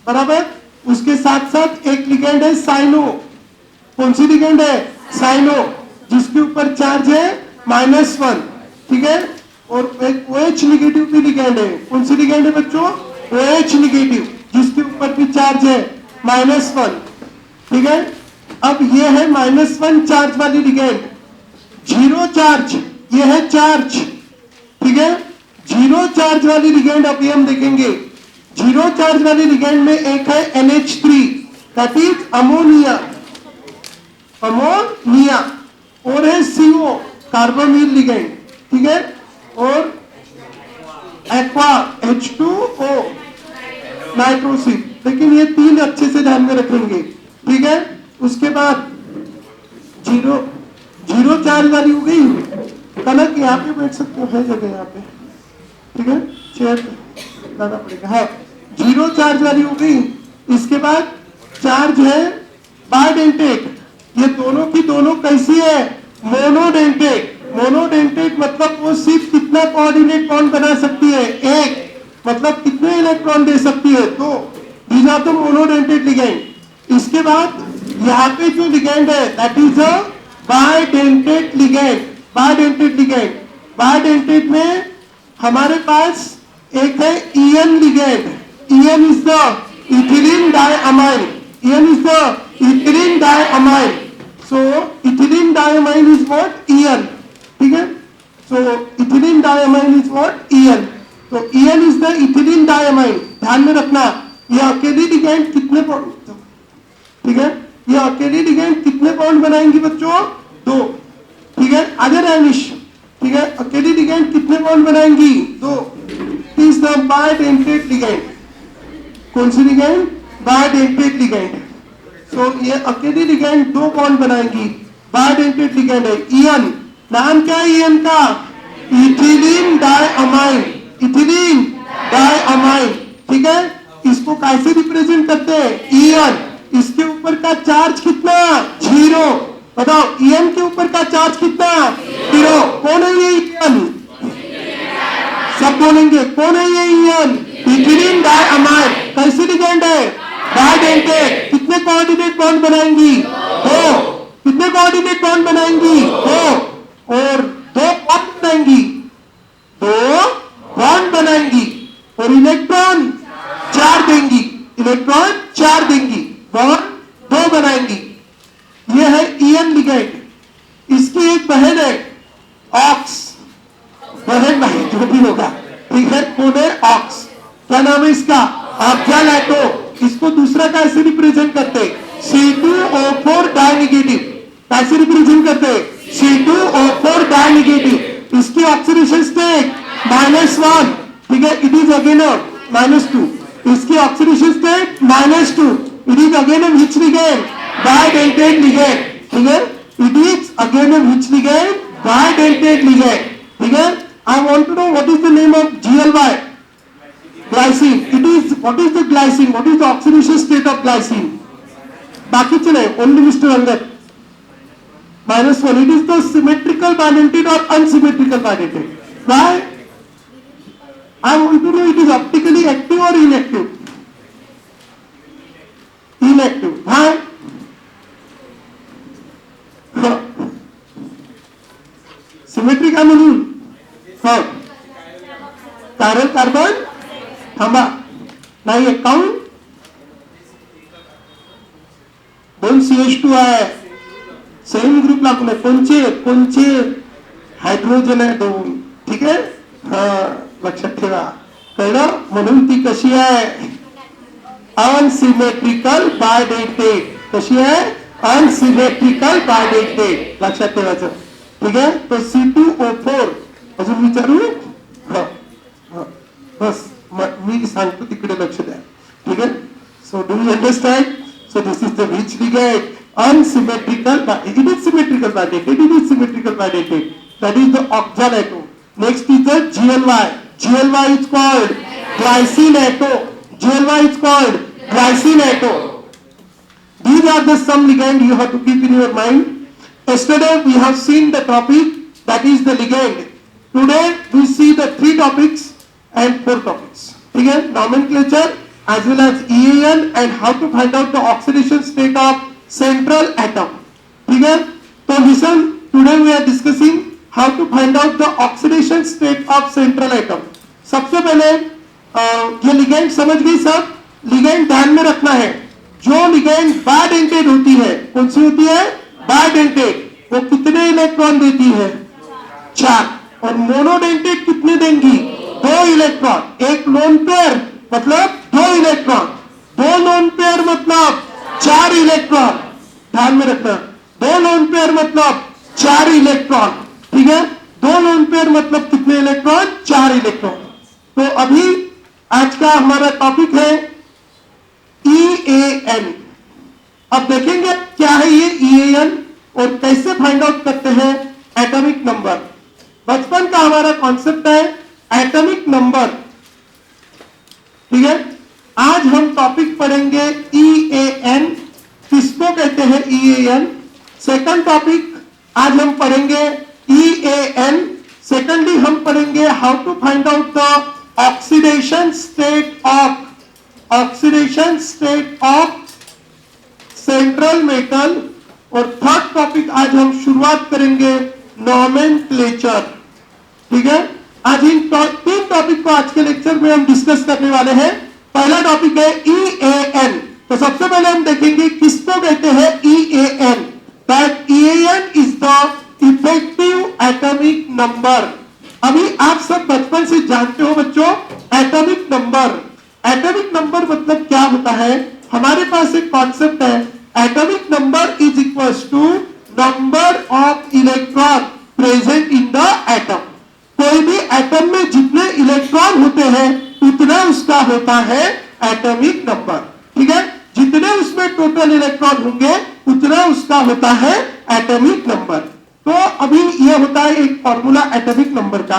बराबर। उसके साथ साथ एक लिगेंड है साइनो। कौन सी लिगेंड है? साइनो, जिसके ऊपर चार्ज है -1, ठीक है। और एक OH निगेटिव भी लिगेंड है। कौन सी लिगेंड है बच्चों? OH निगेटिव, जिसके ऊपर भी चार्ज है -1, ठीक है। अब ये है -1 चार्ज वाली लिगेंड। 0 चार्ज, ये है चार्ज, ठीक है। 0 चार्ज वाली लिगेंड अभी हम देखेंगे। 0 चार्ज वाली लिगेंड में एक है NH3, that is ammonia, ammonia. और है CO, कार्बोनिल लिगेंड, ठीक है। और एक्वा, H2O, नाइट्रोसिल। लेकिन ये 3 अच्छे से ध्यान में रखेंगे, ठीक है। उसके बाद 0 चार्ज वाली हो गई। कनक यहाँ पे बैठ सकते हो, है जगह यहाँ पे, ठीक है, चेयर लाना पड़ेगा। हाँ, 0 चार्ज वाली हो गई। इसके बाद चार्ज है बायडेंटेट। ये दोनों की दोनों कैसी है? मोनोडेंटेट। मोनोडेंटेट मतलब वो सिर्फ कितना कोऑर्डिनेट बॉन्ड बना सकती है? एक। मतलब कितने इलेक्ट्रॉन दे सकती है? 2। These are the monodentate ligand. इसके बाद यहाँ पे जो लिगेंड है that is a bidentate ligand. Bidentate ligand, bidentate में हमारे पास एक है EN ligand. EN is the ethylene diamine. EN is the ethylene diamine. So ethylene diamine is what? EN, ठीक है। So ethylene diamine is what? EN. तो EN is the ethylene diamine। ध्यान में रखना, ये अकेली लिगेंड कितने बॉन्ड, ठीक है, ये अकेली लिगेंड कितने बॉन्ड बनाएंगी बच्चों? 2, ठीक है। अदर एनिश, ठीक है, अकेली लिगेंड कितने बॉन्ड बनाएंगी? 2। Is the bidentate ligand. कौन सी लिगेंड? Bidentate ligand. तो ये अकेली लिगेंड 2 बॉन्ड बनाएंगी, बायडेंटेट लिगेंड है। EN, नाम क्या है EN का? Ethylene diamine. इथिलीन डायअमाइन, ठीक है। इसको कैसे रिप्रेजेंट करते हैं? EN। इसके ऊपर का चार्ज कितना? 0। बताओ, EN के ऊपर का चार्ज कितना? 0। कौन है ये EN? सब बोलेंगे, कौन है ये EN? Ethylene diamine. कैसी लिगेंड है? बायडेंटेट। कितने कोऑर्डिनेट बॉन्ड बनाएंगी? 2। कितने कोऑर्डिनेट बॉन्ड बनाएंगी? 2। और 2 बॉन्ड बनाएंगी, 2 बॉन्ड बनाएंगी। और इलेक्ट्रॉन 4 देंगी, इलेक्ट्रॉन 4 देंगी, बॉन्ड 2 बनाएंगी। ये है EN लिगेंड। इसकी एक बहन है ऑक्स, बहन भाई जो भी होगा, ठीक है। कौन है? ऑक्स। क्या नाम है इसका? ऑक्सल एटो। इसको दूसरा कैसे रिप्रेजेंट करते? C2O4 डाइनेगेटिव। कैसे रिप्रेजेंट करते? C2O4 डाइनेगेटिव। इसकी ऑक्सीडेशन स्टेट -1, ठीक है। It is again -2। इसकी oxidation state -2। It is again which ligand? Bidentate ligand, ठीक है। It is again which ligand? Bidentate ligand, ठीक है। I want to know what is the name of GLY? Glycine. It is, what is the glycine? What is the oxidation state of glycine? बाकी चले, only Mr. Angad. -1. It is the symmetrical bidentate or unsymmetrical bidentate. Why? I want to know, it is optically active or inactive? Inactive. Why? Symmetry का म्हणून, हाँ, कारण carbon थांबा नाही, count 2 CH2 आहे, same group लागून आहे. कोणचे हायड्रोजन आहे 2, ठीक आहे. हा, लक्षात ठेवा, कळलं? म्हणून ती कशी आहे? Unsymmetrical bidentate. कशी आहे? Unsymmetrical bidentate. लक्षात ठेवायचं, ठीक आहे. तो C2O4 अजून विचारू? बस मी सांगतो तिकडे लक्ष द्या, ठीक आहे. So do you understand? So this is the which ligand? Unsymmetrical. It is symmetrical bidentate. It is symmetrical bidentate. That is the oxalato. Next is the GLY. GLY is called glycine ato. GLY is called glycine ato. These are the some ligand you have to keep in your mind. Yesterday we have seen the topic that is the ligand. Today we see the 3 topics and 4 topics. ठीक है. Nomenclature, as well as EAN and how to find out the oxidation state of central atom. ठीक है, तो listen, today we are discussing how to find out the oxidation state of central atom. सबसे पहले ये ligand समझ गई सब? Ligand ध्यान में रखना है, जो लिगेंड बायडेंटेड होती है, कौन सी होती है? बायडेंटेड, वो कितने इलेक्ट्रॉन देती है? 4. और मोनोडेंटेड कितने देंगी? 2 इलेक्ट्रॉन. एक लोन पेयर मतलब 2 इलेक्ट्रॉन, 2 लोन पेयर मतलब 4 इलेक्ट्रॉन. ध्यान में रखना, 2 लोन पेयर मतलब 4 इलेक्ट्रॉन. ठीक है, 2 लोन पेयर मतलब कितने इलेक्ट्रॉन? 4 इलेक्ट्रॉन. तो अभी आज का हमारा टॉपिक है EAN. अब देखेंगे क्या है ये EAN और कैसे फाइंड आउट करते हैं एटॉमिक नंबर. बचपन का हमारा कॉन्सेप्ट है एटॉमिक नंबर. ठीक है, आज हम टॉपिक पढ़ेंगे EAN. किसको कहते हैं EAN? सेकंड टॉपिक आज हम पढ़ेंगे EAN. सेकंडली हम पढ़ेंगे how to find out the oxidation state of central metal. और थर्ड टॉपिक आज हम शुरुआत करेंगे नॉमेनक्लेचर. ठीक है, आज इन 3 टॉपिक को आज के लेक्चर में हम डिस्कस करने वाले हैं. पहला टॉपिक है EAN. तो सबसे पहले हम देखेंगे किसको कहते हैं EAN. That EAN is the effective atomic number. अभी आप सब बचपन से जानते हो बच्चों एटॉमिक नंबर. एटॉमिक नंबर मतलब क्या होता है? हमारे पास एक कॉन्सेप्ट है, atomic number is equals to number of electron present in the atom. कोई भी एटम में जितने इलेक्ट्रॉन होते हैं उतना उसका होता है एटॉमिक नंबर. ठीक है, जितने उसमें टोटल इलेक्ट्रॉन होंगे उतना उसका होता है एटॉमिक नंबर. तो अभी यह होता है एक फॉर्मूला एटॉमिक नंबर का.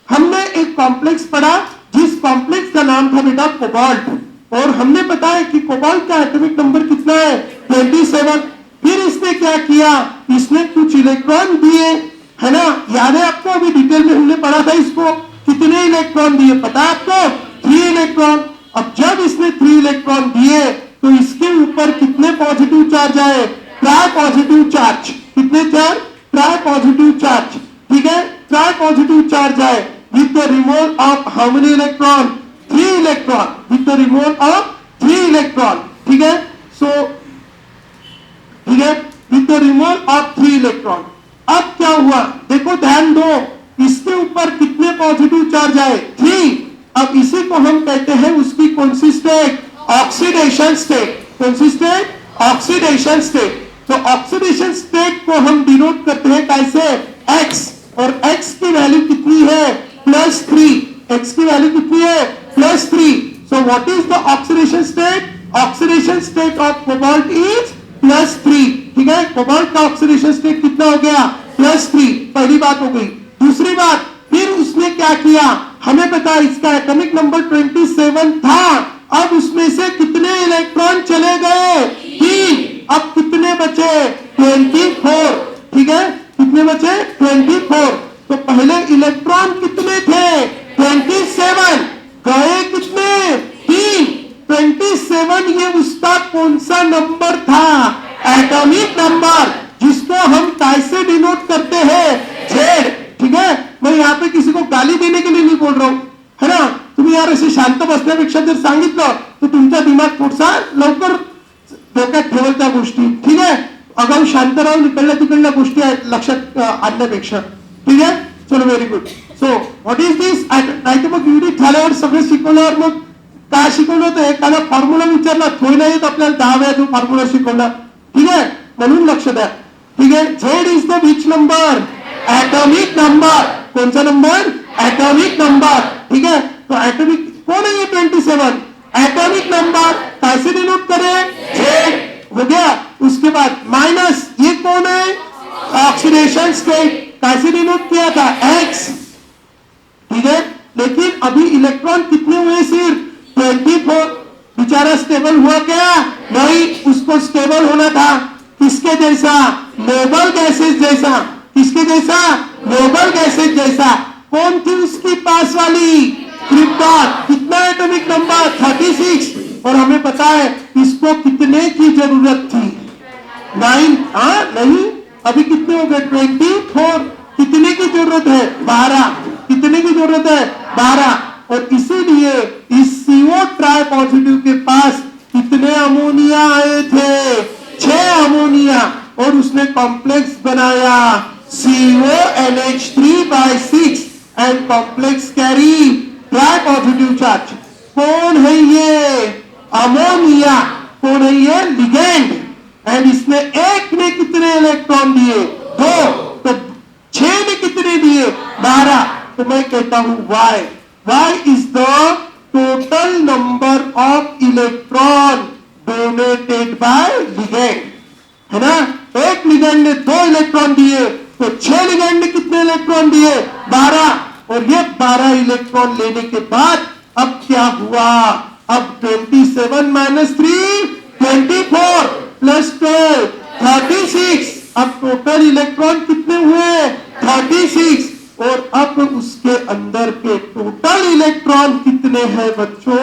हमने एक कॉम्प्लेक्स पढ़ा जिस कॉम्प्लेक्स का नाम था बेटा कोबाल्ट. और हमने बताया कि कोबाल्ट का एटॉमिक नंबर कितना है? 27. फिर इसने क्या किया? इसने कुछ इलेक्ट्रॉन दिए, है ना? याद है आपको? अभी डिटेल में हमने पढ़ा था इसको. कितने इलेक्ट्रॉन दिए पता है आपको? 3 इलेक्ट्रॉन. अब जब इसने 3 इलेक्ट्रॉन दिए तो इसके ऊपर कितने पॉजिटिव चार्ज आए? Try positive charge. कितने चार्ज? Try positive charge. ठीक है, ट्राई पॉजिटिव चार्ज आए with the removal of how many electron? 3 electron. With the removal of 3 electron. ठीक है, सो ठीक है, with the removal of 3 electron. अब क्या हुआ देखो, ध्यान दो, इसके ऊपर कितने पॉजिटिव चार्ज आए? 3. अब इसी को हम कहते हैं उसकी कौन सी स्टेट? Oxidation state. कौन सी स्टेट? Oxidation state. तो ऑक्सीडेशन स्टेट को हम डिनोट करते हैं कैसे? X. और X की वैल्यू कितनी है? +3. X की वैल्यू कितनी है? +3. So what is the oxidation state? Oxidation state of cobalt is +3. ठीक है, कोबाल्ट का ऑक्सीडेशन स्टेट कितना हो गया? +3. पहली बात हो गई. दूसरी बात, फिर उसने क्या किया? हमें पता है इसका एटॉमिक नंबर 27 था. अब उसमें से कितने इलेक्ट्रॉन चले गए? 3. अब कितने बचे? 24. ठीक है, कितने बचे? 24. तो पहले इलेक्ट्रॉन कितने थे? 27. गए कितने? 3. 27 ये उसका कौन सा नंबर था? एटॉमिक नंबर, जिसको हम कैसे डिनोट करते हैं? Z. ठीक है, मैं यहाँ पे किसी को गाली देने के लिए नहीं बोल रहा हूं, है ना? तुम्ही यार असे शांत बसण्यापेक्षा जर सांगितलं तर तुमचा दिमाग थोडासा लवकर डोक्यात ठेवल त्या गोष्टी. ठीक आहे, अगाऊ शांत राहून इकडल्या तिकडल्या गोष्टी लक्षात आणण्यापेक्षा. ठीक आहे, चलो very good. So what is this? नाही तर मग युनिट झाल्यावर सगळं शिकवल्यावर मग काय शिकवलं होतं? एखादा फॉर्म्युला विचारला थोडी नाही येत आपल्याला 10 वेळा जो फॉर्म्युला शिकवला. ठीक आहे, म्हणून लक्ष द्या. ठीक आहे, Z is the which number? Atomic number. कौन सा नंबर? Atomic number. ठीक है, तो एटॉमिक कौन है ये 27? एटॉमिक नंबर कैसे डिनोट करें? Z. हो गया. उसके बाद माइनस, ये कौन है? Oxidation state. कैसे डिनोट किया था? X. ठीक है, लेकिन अभी इलेक्ट्रॉन कितने हुए? सिर्फ 24. बेचारा स्टेबल हुआ क्या? नहीं, उसको स्टेबल होना था किसके जैसा? नोबल गैसेस जैसा. किसके जैसा? नोबल गैसेस जैसा. कौन थी उसकी पास वाली? क्रिप्टॉन. कितना एटॉमिक नंबर? 36. और हमें पता है इसको कितने की जरूरत थी 9 नहीं अभी कितने हो गए 24 कितने की जरूरत है 12 कितने की जरूरत है 12 और इसीलिए इस CO ट्राई पॉजिटिव के पास कितने अमोनिया आए थे 6 अमोनिया और उसने कॉम्प्लेक्स बनाया CONH3/6 and complex carry try positive charge कौन है ये अमोनिया कौन है ये लिगेंड एंड इसने एक ने कितने इलेक्ट्रॉन दिए 2 तो 6 ने कितने दिए 12 तो मैं कहता हूं y is the total number of electron donated bye ligand है ना एक लिगेंड ने 2 इलेक्ट्रॉन दिए तो 6 लिगेंड ने कितने इलेक्ट्रॉन दिए 12 और ये 12 इलेक्ट्रॉन लेने के बाद अब क्या हुआ अब 27 माइनस 3 24 प्लस 12 36 अब टोटल इलेक्ट्रॉन कितने हुए 36 और अब उसके अंदर के टोटल इलेक्ट्रॉन कितने हैं बच्चों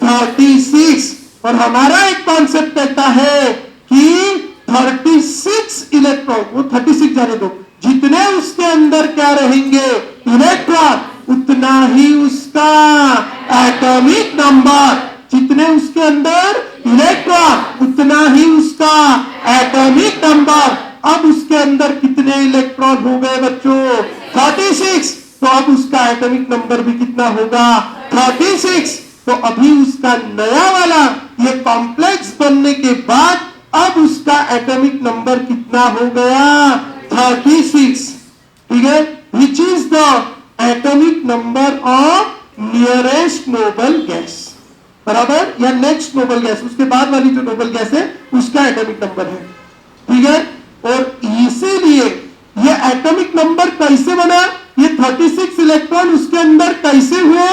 36 और हमारा एक कॉन्सेप्ट कहता है कि 36 इलेक्ट्रॉन वो 36 जाने दो जितने उसके अंदर क्या रहेंगे इलेक्ट्रॉन उतना ही उसका एटॉमिक नंबर जितने उसके अंदर इलेक्ट्रॉन उतना ही उसका एटॉमिक नंबर अब उसके अंदर कितने इलेक्ट्रॉन हो गए बच्चों 36 तो अब उसका एटॉमिक नंबर भी कितना होगा 36 तो अभी उसका नया वाला ये कॉम्प्लेक्स बनने के बाद अब उसका एटॉमिक नंबर कितना हो गया 36 ठीक है which is the atomic number of nearest noble gas बराबर या नेक्स्ट नोबल गैस उसके बाद वाली जो नोबल गैस है उसका एटॉमिक नंबर है ठीक है और इसीलिए ये एटॉमिक नंबर कैसे बना ये 36 इलेक्ट्रॉन उसके अंदर कैसे हुए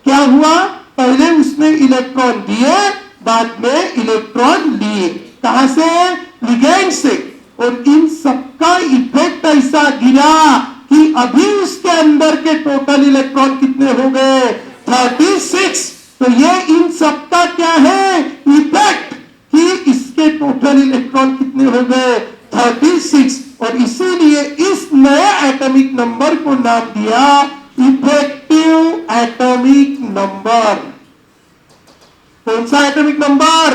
क्या हुआ पहले उसने इलेक्ट्रॉन दिए बाद में इलेक्ट्रॉन लिए कहां से लिगेंड से और इन सबका इफेक्ट ऐसा गिरा कि अभी उसके अंदर के टोटल इलेक्ट्रॉन कितने हो गए 36 तो ये इन सबका क्या है इफेक्ट कि इसके टोटल इलेक्ट्रॉन कितने हो गए 36 और इसीलिए इस नए एटॉमिक नंबर को नाम दिया इफेक्टिव एटॉमिक नंबर कौन सा atomic number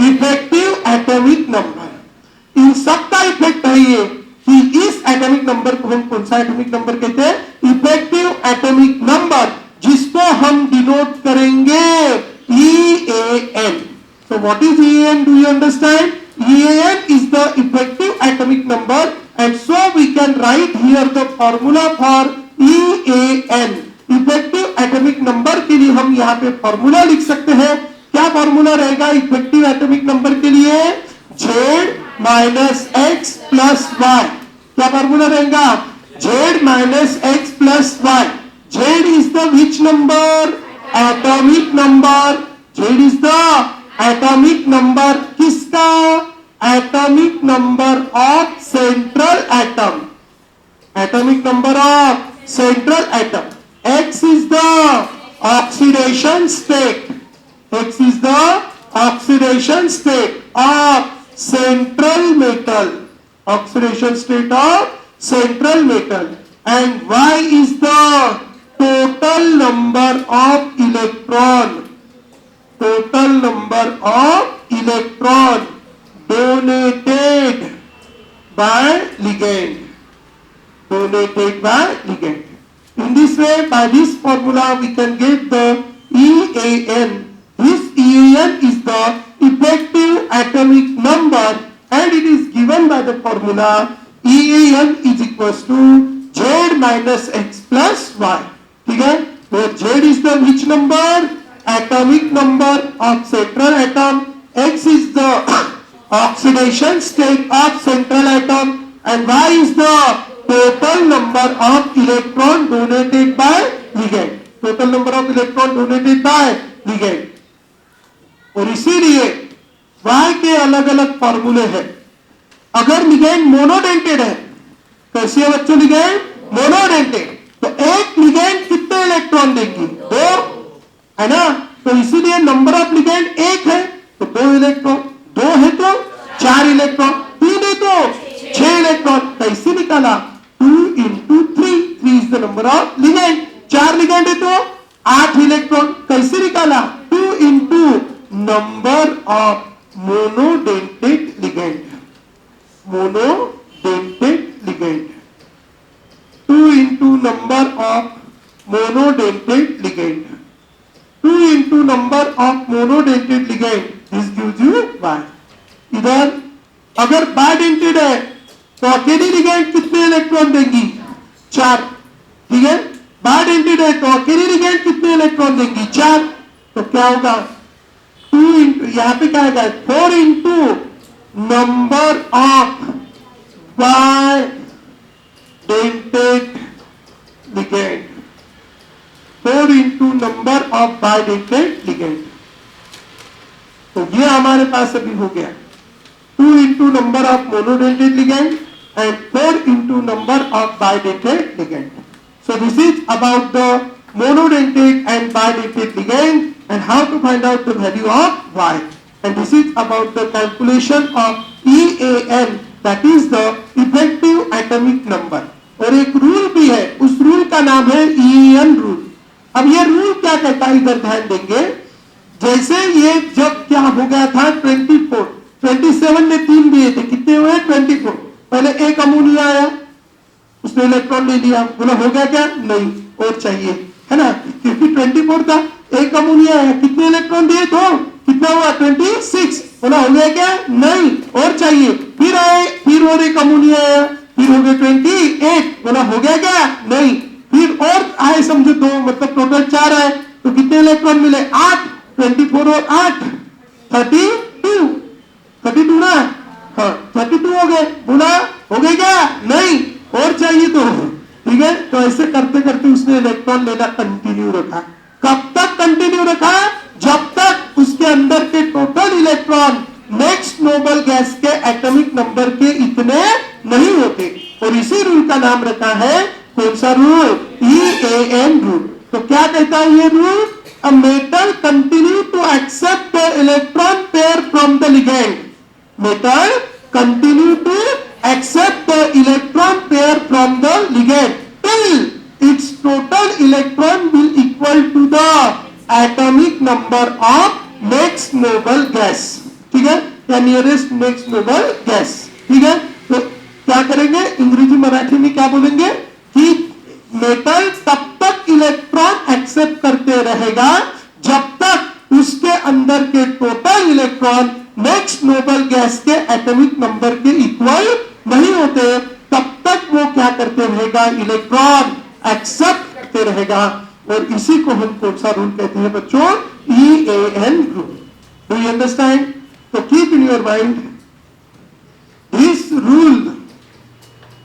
effective atomic number in सबका इफेक्ट है ये कि इस एटॉमिक नंबर को हम कौन सा एटॉमिक नंबर कहते हैं इफेक्टिव एटॉमिक नंबर जिसको हम डिनोट करेंगे EAN so what is EAN do you understand EAN is the effective atomic number and so we can write here the formula for EAN effective atomic number के लिए हम यहाँ पे formula लिख सकते हैं क्या फॉर्मूला रहेगा इफेक्टिव एटॉमिक नंबर के लिए Z minus X plus Y क्या फॉर्मूला रहेगा Z minus X plus Y Z is the which number atomic number Z is the atomic number किसका atomic number of central atom atomic number of central atom X is the oxidation state X is the oxidation state of central metal oxidation state of central metal and Y is the total number of electron donated by ligand in this way by this formula we can get the EAN this EAN is the effective atomic number and it is given by the formula EAN is equals to Z minus X plus Y ठीक है where Z is the which number atomic number of central atom X is the oxidation state of central atom and Y is the total number of electron donated by ligand total number of electron donated by ligand और इसीलिए Y के अलग अलग फॉर्मूले हैं अगर ligand monodentate है कैसे है बच्चों लिगैंड मोनोडेंटेड तो एक लिगैंड कितने इलेक्ट्रॉन देंगी 2 है ना तो इसीलिए नंबर ऑफ लिगेंड 1 है तो 2 इलेक्ट्रॉन, 2 है तो 4 इलेक्ट्रॉन, 3 है तो 6 इलेक्ट्रॉन। कैसे निकाला? 2 into 3, 3 is the number of ligand, 4 ligand है तो 8 इलेक्ट्रॉन। कैसे निकाला? 2 into number of monodentate ligand, monodentate ligand, 2 into number of monodentate ligand, 2 into number of monodentate ligand, this gives you y। इधर अगर बाइडेंटेड है तो अकेली लिगेंड कितने इलेक्ट्रॉन देंगी? 4, ठीक है। बाइडेंटेड है तो अकेली लिगेंड कितने इलेक्ट्रॉन देंगी? 4। तो क्या होगा? 2 into, यहां पे क्या आएगा? 4 into number of bidentate ligand, 4 into number of bidentate ligand। तो ये हमारे पास अभी हो गया 2 into number of monodentate ligand and 4 into number of bidentate ligand। So this is about the monodentate and bidentate ligand and how to find out the value of Y, and this is about the calculation of EAN, that is the effective atomic number। और एक rule भी है, उस rule का नाम है EAN rule. अब ये रूल क्या कहता है इधर ध्यान देंगे। जैसे ये जब क्या हो गया था 24, 27 ने 3 दिए थे, कितने हुए? 24। पहले एक अमोनिया आया, उसने इलेक्ट्रॉन ले लिया, बोला हो गया क्या? नहीं, और चाहिए, है ना, क्योंकि 24 था। एक अमोनिया आया, कितने इलेक्ट्रॉन दिए? 2, कितना हुआ? 26। बोला हो गया क्या? नहीं, और चाहिए। फिर आए, फिर और एक अमोनिया आया, फिर हो गए 28। बोला हो गया क्या? नहीं, फिर और आए, समझो 2, मतलब टोटल 4 आए, तो कितने इलेक्ट्रॉन मिले? 8। 24 और 8 32, 32 ना, हाँ 32 हो गए। बोला हो गए क्या? नहीं, और चाहिए तो, ठीक है। तो ऐसे करते करते उसने इलेक्ट्रॉन लेना कंटिन्यू रखा। कब तक कंटिन्यू रखा? जब तक उसके अंदर के total electron next noble gas के एटॉमिक नंबर के इतने नहीं होते। और इसी रूल का नाम रखा है, कौन सा रूल? EAN rule. तो क्या कहता है ये rule? A metal continue to accept the electron pair from the ligand, metal continue to accept the electron pair from the ligand till its total electron will equal to the atomic number of next noble gas, ठीक है, या nearest next noble gas, ठीक है। तो क्या करेंगे? अंग्रेजी मराठी में क्या बोलेंगे कि मेटल तब तक इलेक्ट्रॉन एक्सेप्ट करते रहेगा जब तक उसके अंदर के total electron next noble gas के एटॉमिक नंबर के इक्वल नहीं होते, तब तक वो क्या करते रहेगा? इलेक्ट्रॉन एक्सेप्ट करते रहेगा। और इसी को हम कौन सा रूल कहते हैं बच्चों? EAN rule. Do you understand? तो keep in your mind, this rule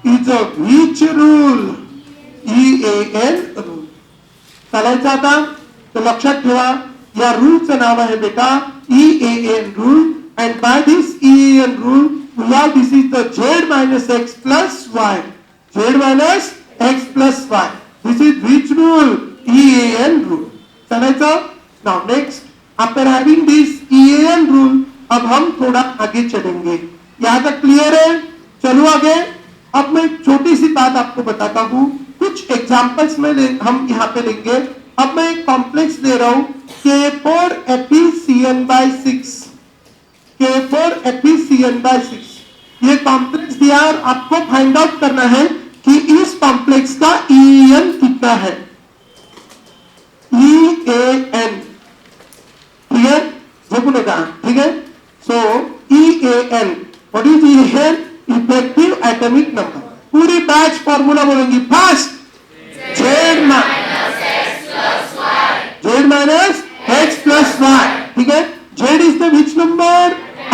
is a which rule? EAN rule चालायचा आता, तो लक्षात ठेवा या रूलचं नाव आहे बेटा EAN rule. and by this EAN rule we have, this is the Z minus X plus Y, Z minus X plus Y, this is which rule? EAN rule। चालायचं। now next, after having this EAN rule अब हम थोड़ा आगे चलेंगे। यहां तक clear है? चलो आगे। अब मैं छोटी सी बात आपको बताता हूं, कुछ एग्जांपल्स में हम यहाँ पे लेंगे। अब मैं एक कॉम्प्लेक्स दे रहा हूं K4FeCN/6, K4FeCN/6, ये कॉम्प्लेक्स दिया और आपको फाइंड आउट करना है कि इस कॉम्प्लेक्स का EAN कितना है। EAN, ठीक है, देखो लगा, ठीक है। सो EAN, what is EAN? Effective atomic number. पूरी बैच फॉर्मूला बोलेंगी fast. Z minus X plus Y, ठीक है। Z is the which number?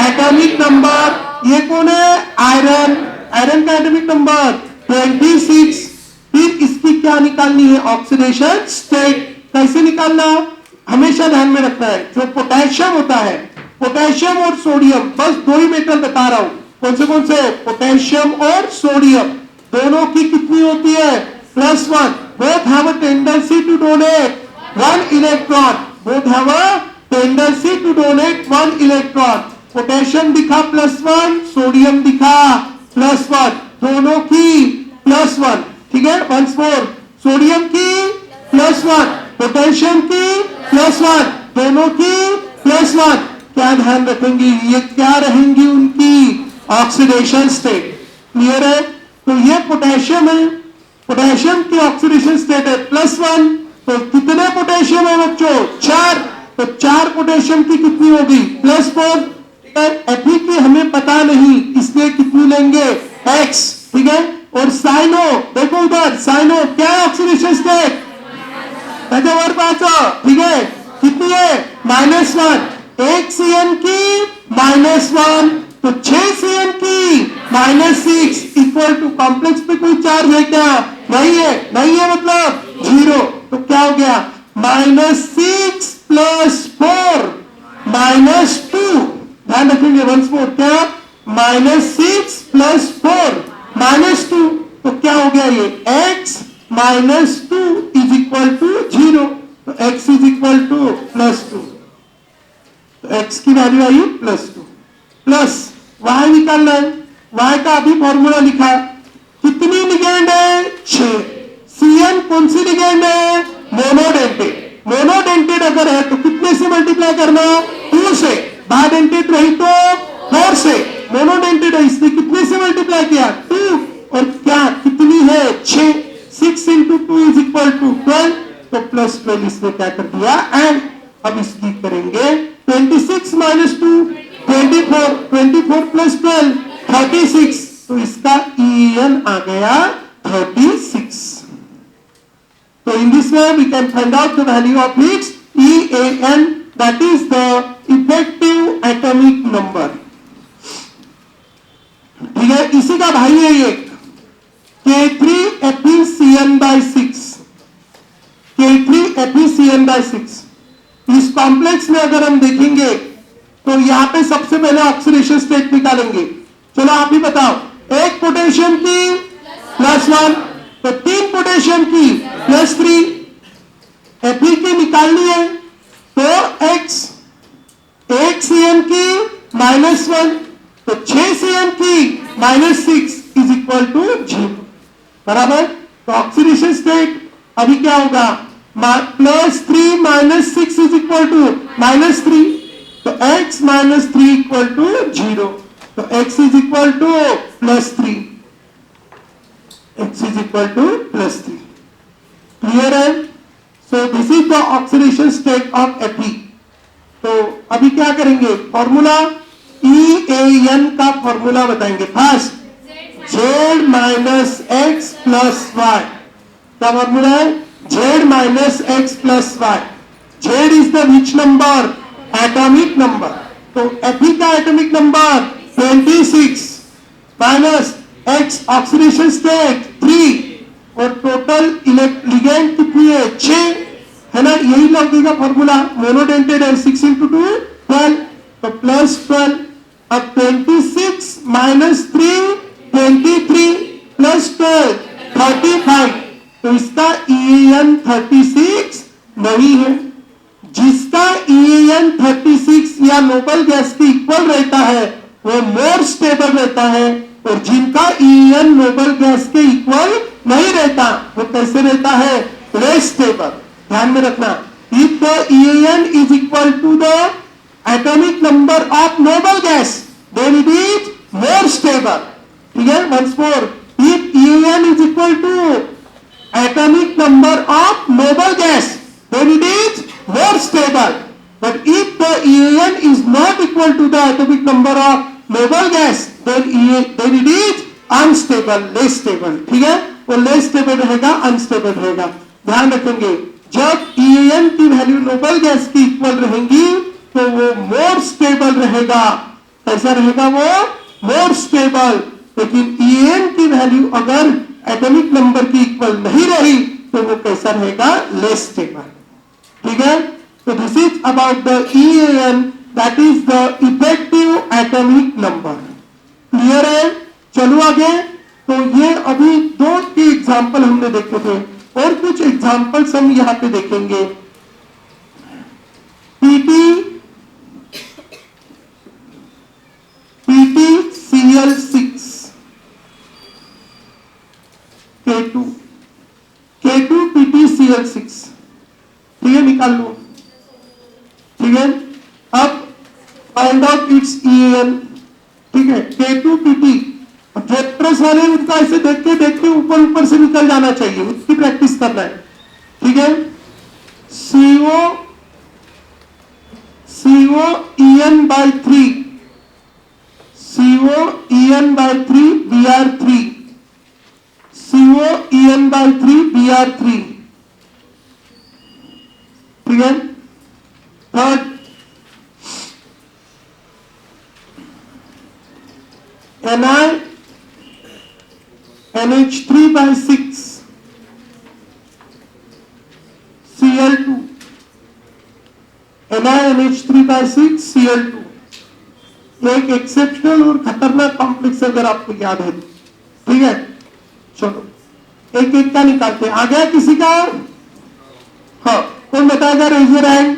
Atomic number. ये कौन है? आयरन। आयरन का एटॉमिक नंबर 26। फिर इसकी क्या निकालनी है? Oxidation state. कैसे निकालना? हमेशा ध्यान में रखना है, जो पोटेशियम होता है, पोटेशियम और सोडियम, बस 2 ही मेटल बता रहा हूं। कौन से? पोटेशियम और सोडियम, दोनों की कितनी होती है? +1। Both have a tendency to donate 1 electron, both have a tendency to donate 1 electron. Potassium दिखा +1, सोडियम दिखा +1, दोनों की +1, ठीक है। वंस मोर, सोडियम की +1, पोटेशियम की +1, दोनों की +1। क्या ध्यान रखेंगे, ये क्या रहेंगी उनकी ऑक्सीडेशन स्टेट। क्लियर है। तो ये पोटेशियम है, पोटेशियम की ऑक्सीडेशन स्टेट है +1। तो कितने पोटेशियम है बच्चों, 4। तो 4 पोटेशियम की कितनी होगी, +4। Fe की हमें पता नहीं, इसलिए कितनी लेंगे, X, ठीक है। और साइनो, देखो उधर साइनो क्या है ऑक्सीडेशन स्टेट, ठीक है, कितनी है, -1। 1 CN की -1, तो 6 CN की -6 इक्वल टू, कॉम्प्लेक्स पे कोई चार्ज है क्या, नहीं है, नहीं है मतलब 0। तो क्या हो गया, -6 + 4 -2। ध्यान रखेंगे वंस मोर, क्या, -6 + 4 -2। तो क्या हो गया ये, x -2 = 0। तो x +2, तो x की वैल्यू आई +2 प्लस y निकालना है। y का अभी फॉर्मूला लिखा, कितनी लिगेंड है, 6। CN कौन सी लिगेंड है, मोनोडेंटेड। मोनोडेंटेड अगर है तो कितने से मल्टीप्लाई करना, 2 से। बाइडेंटेड रही तो 4 से। मोनोडेंटेड है इसलिए कितने से मल्टीप्लाई किया, 2। और क्या कितनी है, 6। 6 × 2 = 12। तो +12 इसमें क्या कर दिया, एंड अब इसकी करेंगे 26 - 2 24, 24 + 12 36। तो इसका EN आ गया 36। So in this way we can find out the value of its EAN, that is the effective atomic number। ठीक है, इसी का भाई है ये K3FeCN/6। K3FeCN/6 इस कॉम्प्लेक्स में अगर हम देखेंगे तो यहां पे सबसे पहले ऑक्सीडेशन स्टेट निकालेंगे। चलो आप ही बताओ, एक पोटेशियम की +1, तो 3 पोटेशियम की +3। Fe की निकालनी है तो x, 1 CN की -1, तो 6 CN की -6 = 0, बराबर। तो ऑक्सीडेशन स्टेट अभी क्या होगा, +3 - 6 = -3। तो x - 3 = 0। तो x +3, x +3। क्लियर है। सो this is the oxidation state of Fe। तो अभी क्या करेंगे, फॉर्मूला EAN का फॉर्मूला बताएंगे। फर्स्ट Z - X + Y, क्या फॉर्मूला है, Z - X + Y। Z is the which number, atomic number. तो Fe का atomic number 26 minus X oxidation state 3 और टोटल लिगेंड कितनी है, 6 है ना, यही लगेगा फॉर्मूला। मोनोडेंटेड है 6 × 2 12, तो +12। अब 26 - 3 23 +12 35। तो इसका EAN 36 नहीं है। जिसका EAN 36 या नोबल गैस की इक्वल रहता है वो मोर स्टेबल रहता है, और जिनका EAN नोबल गैस के इक्वल नहीं रहता वो कैसे रहता है, लेस स्टेबल। ध्यान में रखना, if the EAN is equal to the atomic number of noble gas then it is more stable। ठीक है, once more, if EAN is equal to atomic number of noble gas then it is more stable, but if the EAN is not equal to the atomic number of noble gas then it is unstable, less stable। ठीक है, वो less stable रहेगा, unstable रहेगा। ध्यान रखेंगे, जब EAN की value noble gas की इक्वल रहेंगी तो वो मोर स्टेबल रहेगा। कैसा रहेगा, वो मोर स्टेबल। लेकिन EAN की वैल्यू अगर एटॉमिक नंबर की इक्वल नहीं रही तो वो कैसा रहेगा, लेस स्टेबल। ठीक है, तो this is about the EAN, that is the effective atomic number. Clear है। चलो आगे। तो ये अभी 2 के एग्जाम्पल हमने देखे थे, और कुछ एग्जाम्पल्स हम यहाँ पे देखेंगे। Cl6 K2 Pt Cl6, ठीक है, निकाल लो, ठीक है। अब फाइंड आउट इट्स EAN, ठीक है। K2Pt ट्रैक्टर्स वाले उनका ऐसे देखते ऊपर ऊपर से निकल जाना चाहिए, उसकी प्रैक्टिस करना है, ठीक है। CO EN/3 CO EN/3 Br3 CO EN/3 Br3, ठीक है। Third NiNH3/6 Cl2 NiNH3/6 Cl2, एक एक्सेप्शनल और खतरनाक कॉम्प्लेक्स अगर आपको याद है, ठीक है। चलो एक एक का निकालते हैं। आ गया किसी का? हाँ, कौन बताएगा? Raise your hand.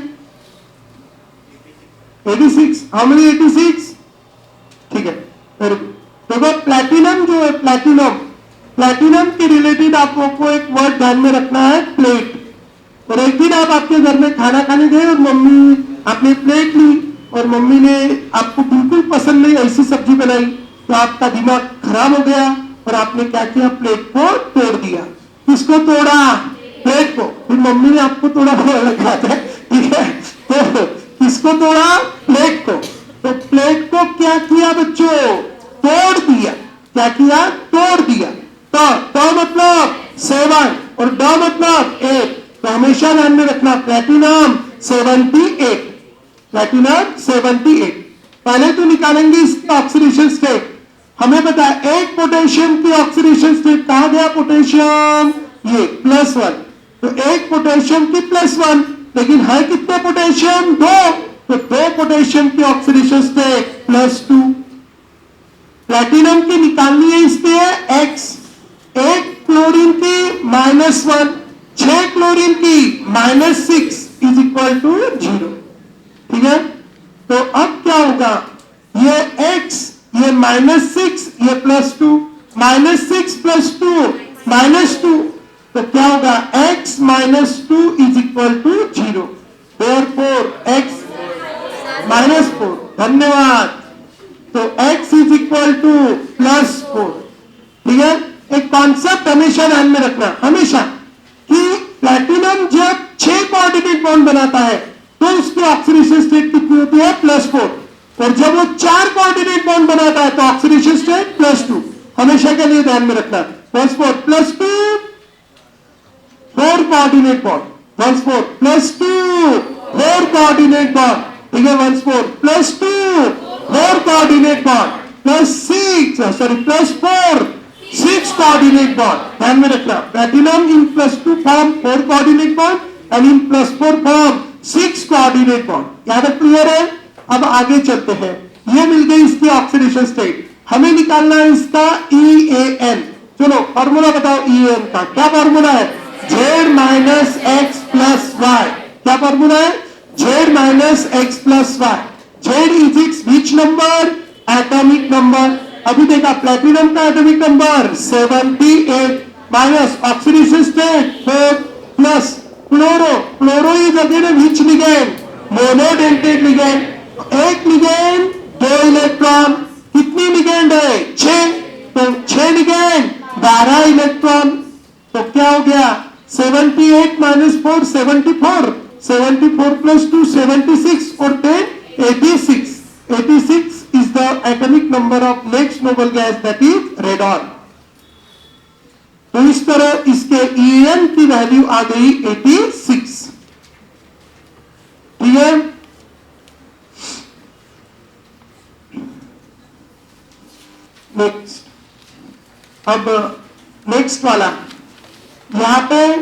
86, how many 86? ठीक है, वेरी गुड। देखो प्लैटिनम जो है, प्लैटिनम के रिलेटेड आपको एक वर्ड ध्यान में रखना है, प्लेट। और एक दिन आप आपके घर में खाना खाने गए और मम्मी, आपने प्लेट ली और मम्मी ने आपको बिल्कुल पसंद नहीं ऐसी सब्जी बनाई, तो आपका दिमाग खराब हो गया और आपने क्या किया? प्लेट को तोड़ दिया। किसको तोड़ा? प्लेट को। फिर मम्मी ने आपको तोड़ा लगा था, ठीक है। तो किसको तोड़ा? प्लेट को। तो प्लेट को क्या किया बच्चों? तोड़ दिया। क्या किया? तोड़ दिया। तो मतलब 7 और ड मतलब 8। तो हमेशा ध्यान में रखना, प्लैटिनम 78, प्लैटिनम 78। पहले तो निकालेंगे इसकी ऑक्सीडेशन स्टेट। हमें पता है एक पोटेशियम की ऑक्सीडेशन स्टेट कहा गया, पोटेशियम ये +1, तो एक पोटेशियम की +1, लेकिन है कितने पोटेशियम? 2, तो 2 पोटेशियम की ऑक्सीडेशन स्टेट +2। प्लैटिनम की निकालनी है, इसके X, एक क्लोरीन की -1, 6 क्लोरीन की -6 इज इक्वल टू 0, ठीक है। तो अब क्या होगा? ये X, ये -6, ये +2, -6 + 2 -2, तो क्या होगा? X -2 is equal to 0। Therefore X -4, धन्यवाद। तो X इज इक्वल टू +4, ठीक है। एक कॉन्सेप्ट हमेशा ध्यान में रखना, हमेशा, कि प्लैटिनम जब 6 कोऑर्डिनेट बॉन्ड बनाता है तो उसकी ऑक्सीडेशन स्टेट कितनी होती है? +4। और जब वो 4 कोऑर्डिनेट बॉन्ड बनाता है तो ऑक्सीडेशन स्टेट +2। हमेशा के लिए ध्यान में रखना, +4 +2 4 कोऑर्डिनेट बॉन्ड, 1/4 +2 4 कोऑर्डिनेट बॉन्ड, ठीक है। 1/4 +2 4 कोऑर्डिनेट बॉन्ड +4 6 कोऑर्डिनेट बॉन्ड। ध्यान में रखना, platinum in +2 form 4 coordinate bond and in +4 form 6 coordinate bond. याद क्लियर है? अब आगे चलते हैं। ये मिल गई इसकी ऑक्सीडेशन स्टेट। हमें निकालना है इसका EAN। चलो फॉर्मूला बताओ EAN का। क्या फॉर्मूला है? Z - X + Y। क्या फॉर्मूला है? Z - X + Y। Z is it's which number? Atomic number. अभी देखा, प्लैटिनम का atomic number 78 minus oxidation state 4 plus chloro is again which ligand? Monodentate ligand. एक लिगेंड 2 इलेक्ट्रॉन, कितनी ligand है? 6, तो 6 ligand 12 electron. तो क्या हो गया? 78 - 4 74, 74 + 2 76 और 10 86। 86 is the atomic number of next noble gas, that is radon। तो इस तरह इसके EAN की वैल्यू आ गई 86, ठीक है। नेक्स्ट, अब नेक्स्ट वाला, यहां पे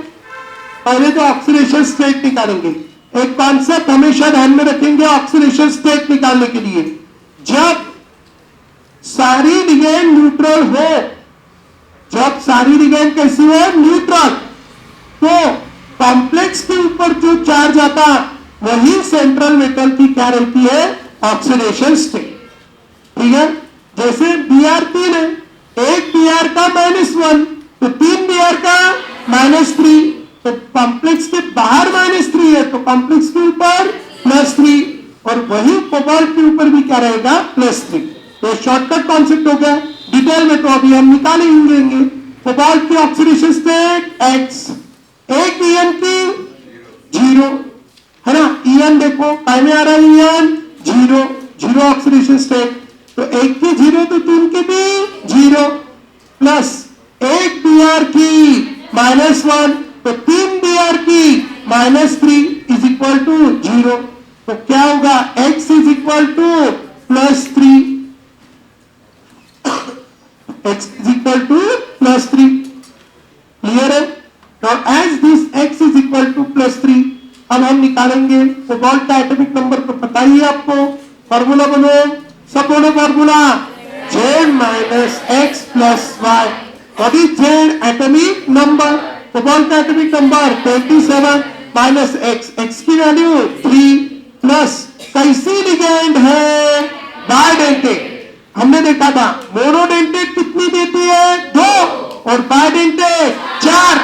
पहले तो ऑक्सीडेशन स्टेट निकालेंगे। एक कॉन्सेप्ट हमेशा ध्यान में रखेंगे ऑक्सीडेशन स्टेट निकालने के लिए, जब सारी लिगेंड न्यूट्रल हो, जब सारी लिगेंड कैसी हो? न्यूट्रल, तो कॉम्प्लेक्स के ऊपर जो चार्ज आता वही सेंट्रल मेटल की क्या रहती है? ऑक्सीडेशन स्टेट, ठीक है। जैसे Br 3 है, एक Br का -1 तो 3 Br का -3, तो कॉम्प्लेक्स के बाहर -3 है तो कॉम्प्लेक्स के ऊपर +3, और वही कोबाल्ट के ऊपर भी क्या रहेगा +3। तो शॉर्टकट कॉन्सेप्ट हो गया। डिटेल में तो अभी हम निकालेंगे। कोबाल्ट की ऑक्सीडेशन स्टेट X, एक ईएन की 0 है ना, ईएन देखो काय में आ रहा है, ईएन 0 ऑक्सीडेशन स्टेट, तो एक की 0 तो 3 की भी 0, प्लस एक Br की -1 तो 3 Br की -3 इज इक्वल टू 0, तो क्या होगा x is equal to +3, x is equal to +3। Clear है? Now as this x is equal to +3, अब हम निकालेंगे कोबाल्ट का एटॉमिक नंबर, तो पता ही है आपको, फार्मूला बोलो, सब बोलो formula, Z minus x plus Y. What is Z atomic number? Cobalt का एटॉमिक नंबर 27 माइनस x की वैल्यू 3 प्लस कैसी लिगेंड है बायडेंटेट। हमने देखा था मोनोडेंटेट कितनी देती है 2 और बायडेंटेट 4,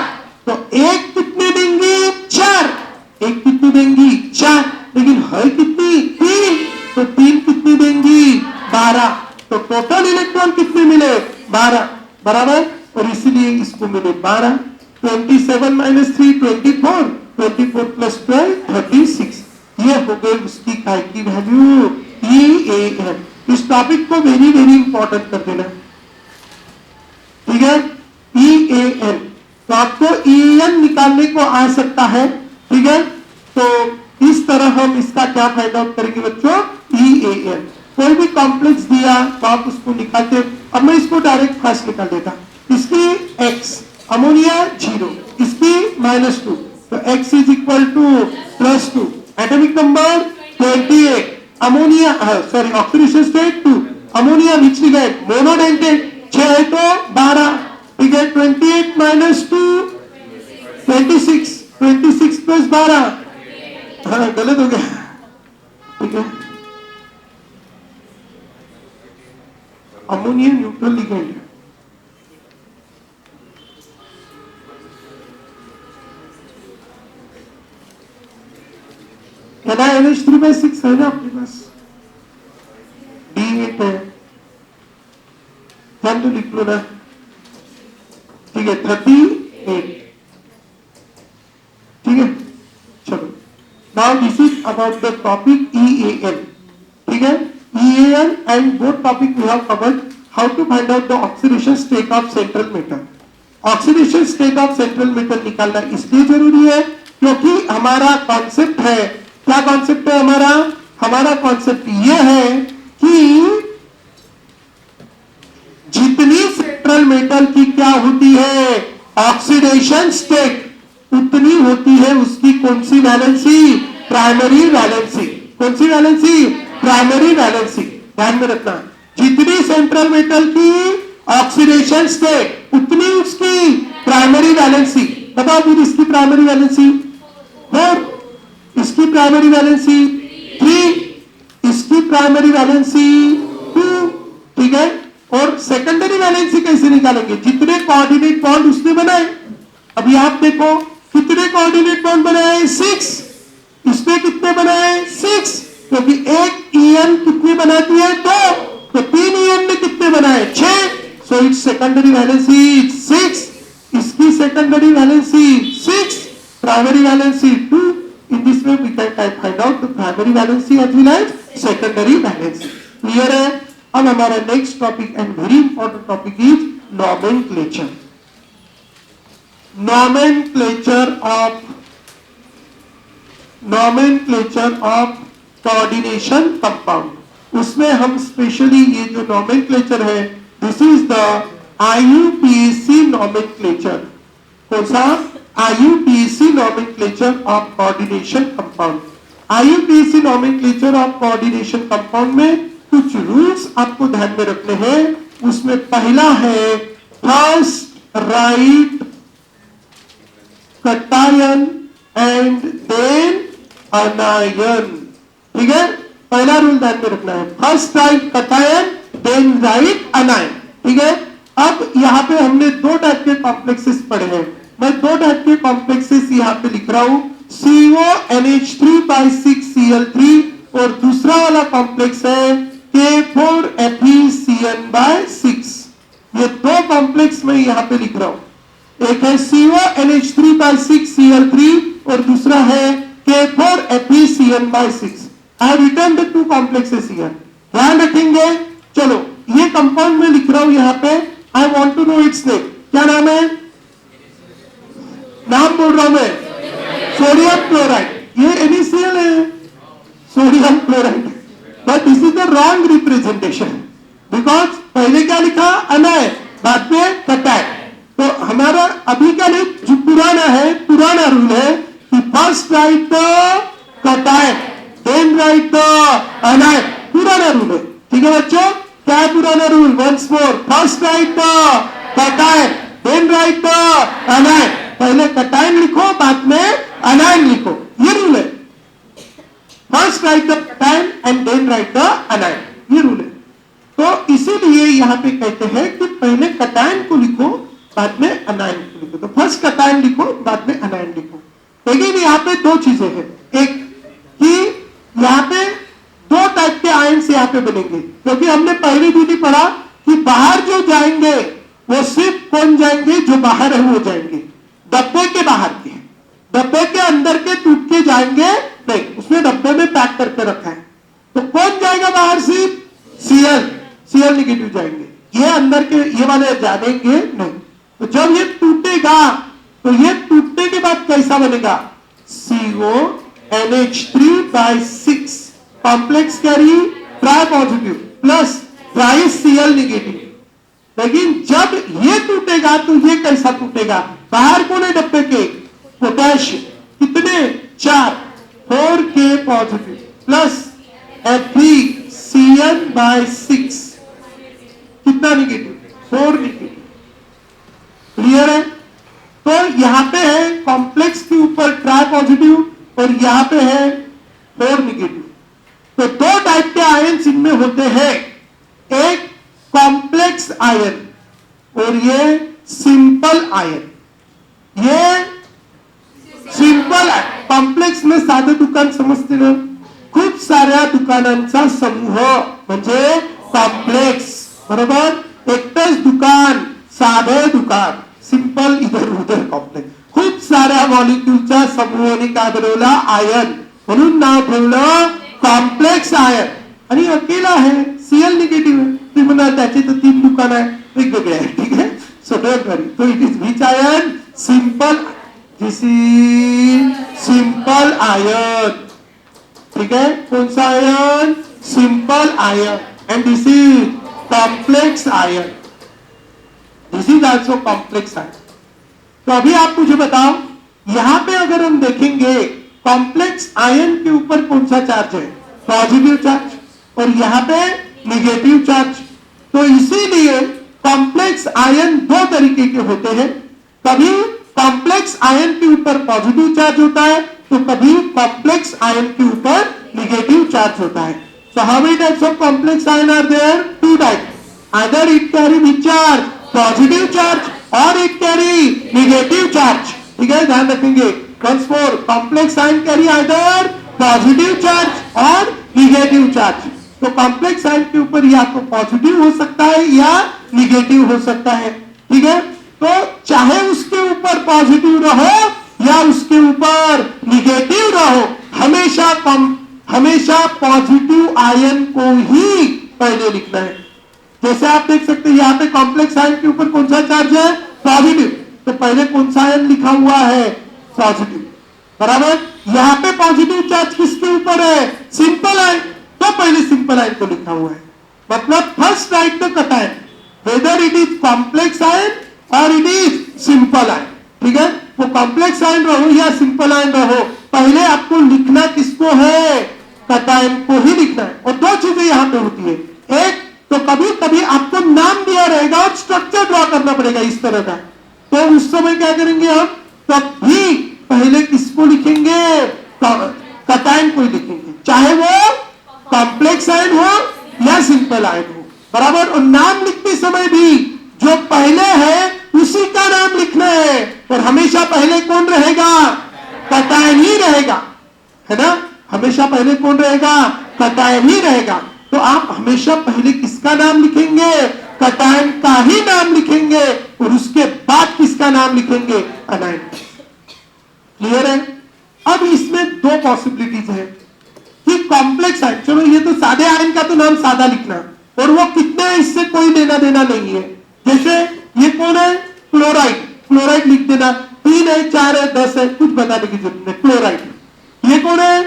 तो एक कितने देंगी 4, एक कितनी देंगी 4, लेकिन है कितनी 3, तो 3 कितनी देंगी 12, तो टोटल इलेक्ट्रॉन कितने मिले 12 बराबर, और इसलिए इसको मिले 12। 27 माइनस 3 24, 24 प्लस 12 36, ये हो गई उसकी काय की वैल्यू EAN। इस टॉपिक को वेरी वेरी इंपॉर्टेंट कर देना, ठीक है। EAN, तो आपको EAN निकालने को आ सकता है, ठीक है। तो इस तरह हम इसका क्या फाइंड आउट करेंगे बच्चों, EAN। कोई भी कॉम्प्लेक्स दिया तो आप उसको निकालते। अब मैं इसको डायरेक्ट फास्ट निकाल देता। इसकी X अमोनिया 0, इसकी -2, तो X is equal to +2, atomic number 28, ammonia sorry oxidation state 2, ammonia which ligand monodentate 6 तो 12, ठीक है। 28 माइनस 2 26, 26 प्लस 12, हाँ गलत हो गया, ठीक है। अमोनिया न्यूट्रल लिगेंड है, NaNH3/6 है ना आपके पास, D8 है, ध्यान तो लिख लो ना, ठीक है 38, ठीक है। चलो now this is about the topic EAN, ठीक है। EAN and both topic we have covered. How to find out the oxidation state of central metal. Oxidation state of central metal निकालना इसलिए जरूरी है क्योंकि हमारा कॉन्सेप्ट है, क्या कॉन्सेप्ट है हमारा, हमारा कॉन्सेप्ट यह है कि जितनी सेंट्रल मेटल की क्या होती है ऑक्सीडेशन स्टेट, उतनी होती है उसकी कौन सी वैलेंसी, प्राइमरी वैलेंसी। कौन सी वैलेंसी, प्राइमरी वैलेंसी। ध्यान में रखना, जितनी सेंट्रल मेटल की ऑक्सीडेशन स्टेट उतनी उसकी प्राइमरी वैलेंसी। बताओ फिर इसकी प्राइमरी वैलेंसी 4, इसकी प्राइमरी वैलेंसी 3, इसकी प्राइमरी वैलेंसी 2, ठीक है। और सेकेंडरी वैलेंसी कैसे निकालेंगे, जितने कोऑर्डिनेट बॉन्ड उसने बनाए। अभी आप देखो कितने कोऑर्डिनेट बॉन्ड बनाए 6, इसमें कितने बनाए 6, क्योंकि एक EN कितनी बनाती है 2, तो 3 EN ने कितने बनाए 6, सो इट्स सेकेंडरी वैलेंसी 6, इसकी secondary valency 6, primary valency 2। In this way we can find out the primary valency as well as secondary valency. Clear है? अब हमारा next topic and very important topic is nomenclature. Nomenclature of coordination compound. उसमें हम specially ये जो nomenclature है, this is the IUPAC nomenclature. कौन सा, IUPAC nomenclature of coordination compound। IUPAC nomenclature of coordination compound में कुछ रूल्स आपको ध्यान में रखने हैं। उसमें पहला है first write cation and then anion, ठीक है। पहला रूल ध्यान में रखना है, first write cation then write anion. ठीक है, अब यहाँ पे हमने दो टाइप के कॉम्प्लेक्सेस पढ़े हैं। मैं दो टाइप के कॉम्प्लेक्सेस यहाँ पे लिख रहा हूं, CO NH3/6Cl3 और दूसरा वाला कॉम्प्लेक्स है K4FeCN/6। ये दो कॉम्प्लेक्स मैं यहाँ पे लिख रहा हूं, एक है CO NH3/6Cl3 और दूसरा है K4FeCN/6। I have written the two complexes here, ध्यान रखेंगे। चलो ये कंपाउंड में लिख रहा हूं यहाँ पे, I want to know its name. क्या नाम है? नाम बोल रहा हूं मैं, सोडियम क्लोराइड। ये NaCl है, sodium chloride, but this is the wrong representation because पहले क्या लिखा? अनायन, बाद में कटायन। तो हमारा अभी का नहीं, जो पुराना है, पुराना रूल है कि first write the cation then write the anion, पुराना रूल है। ठीक है बच्चों, क्या है पुराना rule? Once more, first write the cation then write the anion. पहले कटायन लिखो, बाद में अनायन लिखो, ये रूल है। First write the cation and then write the anion, ये रूल है। तो इसीलिए यहां पे कहते हैं कि पहले कटायन को लिखो, बाद में अनायन को लिखो। तो फर्स्ट कटायन लिखो, बाद में अनायन लिखो। लेकिन यहाँ पे दो चीजें हैं, एक कि यहाँ पे दो टाइप के आयन्स यहाँ पे बनेंगे, क्योंकि हमने पहले भी नहीं पढ़ा कि बाहर जो जाएंगे वो सिर्फ कौन जाएंगे? जो बाहर है वो जाएंगे, डब्बे के बाहर के, डब्बे के अंदर के टूट के जाएंगे नहीं, उसने डब्बे में पैक करके रखा है। तो कौन जाएगा बाहर? सिर्फ Cl नेगेटिव जाएंगे, ये अंदर के ये वाले जानेंगे नहीं। तो जब ये टूटेगा तो ये टूटने के बाद कैसा बनेगा? CONH3/6 complex carry try positive plus try Cl negative. लेकिन जब ये टूटेगा तो ये कैसा टूटेगा? बाहर कौन है डब्बे के? पोटेशियम, कितने? 4, 4K पॉजिटिव प्लस FeCN/6, कितना नेगेटिव? 4 नेगेटिव। क्लियर है? तो यहां पे है कॉम्प्लेक्स के ऊपर ट्राई पॉजिटिव और यहां पे है 4 नेगेटिव। तो दो टाइप के आयन इनमें होते हैं, एक कॉम्प्लेक्स आयन और ये सिंपल आयन। ये सिंपल कॉम्प्लेक्स में साधे दुकान समजते ना, खूप साऱ्या दुकानांचा समूह म्हणजे कॉम्प्लेक्स, बरोबर? एकच दुकान, साधे दुकान, सिंपल इधर उधर कॉम्प्लेक्स। खूप साऱ्या मॉलिक्यूलच्या समूहाने काय बनवला? आयन, म्हणून नाव ठेवलं कॉम्प्लेक्स आयन। आणि अकेला आहे, Cl निगेटिव्ह आहे, ती म्हणा त्याची तर 3 दुकान आहे, वेगवेगळे आहे। ठीक आहे, सो डोंट वरी। तो it is which ion? Simple, this is simple ion. ठीक है, कौन सा ion? Simple ion. And this is complex ion, this is also complex ion. तो अभी आप मुझे बताओ, यहां पे अगर हम देखेंगे कॉम्प्लेक्स आयन के ऊपर कौन सा चार्ज है? पॉजिटिव चार्ज, और यहां पे नेगेटिव चार्ज। तो इसीलिए कॉम्प्लेक्स आयन दो तरीके के होते हैं, कभी कॉम्प्लेक्स आयन के ऊपर पॉजिटिव चार्ज होता है, तो कभी कॉम्प्लेक्स आयन के ऊपर नेगेटिव चार्ज होता है। So how many types of complex ion are there? 2 types, either it carry which charge? Positive charge, और इट कैरी नेगेटिव चार्ज। ठीक है, ध्यान रखेंगे। Once more, complex ion carry either positive charge और negative charge. तो complex ion के ऊपर या तो पॉजिटिव हो सकता है या नेगेटिव हो सकता है। ठीक है, तो चाहे उसके ऊपर पॉजिटिव रहो या उसके ऊपर नेगेटिव रहो, हमेशा पॉजिटिव आयन को ही पहले लिखना है। जैसे आप देख सकते हैं यहाँ पे कॉम्प्लेक्स आयन के ऊपर कौन सा चार्ज है? पॉजिटिव, तो पहले कौन सा आयन लिखा हुआ है? पॉजिटिव, बराबर। यहाँ पे पॉजिटिव चार्ज किसके ऊपर है? सिंपल आयन, तो पहले सिंपल आयन को लिखा हुआ है। मतलब first write the cation, whether it is complex ion और इट इज सिंपल आयन। ठीक है, वो कॉम्प्लेक्स आयन रहो या सिंपल आयन रहो, पहले आपको लिखना किसको है? कटायन को ही लिखना है। और दो चीजें यहाँ पे होती है, एक तो कभी कभी आपको नाम दिया रहेगा और स्ट्रक्चर ड्रॉ करना पड़ेगा इस तरह का, तो उस समय क्या करेंगे हम? तब भी पहले किसको लिखेंगे? कटायन को ही लिखेंगे, चाहे वो कॉम्प्लेक्स आयन हो या सिंपल आयन हो। बराबर। और नाम लिखते समय भी जो पहले है उसी का नाम लिखना है, और हमेशा पहले कौन रहेगा? कटायन ही रहेगा, है ना। हमेशा पहले कौन रहेगा? कटायन ही रहेगा। तो आप हमेशा पहले किसका नाम लिखेंगे? कटायन का ही नाम लिखेंगे, और उसके बाद किसका नाम लिखेंगे? अनायन। क्लियर है? अब इसमें दो पॉसिबिलिटीज है कि कॉम्प्लेक्स आयन, चलो ये तो सादे आयन का तो नाम सादा लिखना, और वो कितने हैं इससे कोई लेना देना नहीं है। जैसे ये कौन है? क्लोराइड। क्लोराइड लिख देना, 3 है, 4 है, 10 है, कुछ बताने की जरूरत नहीं। क्लोराइड। ये कौन है?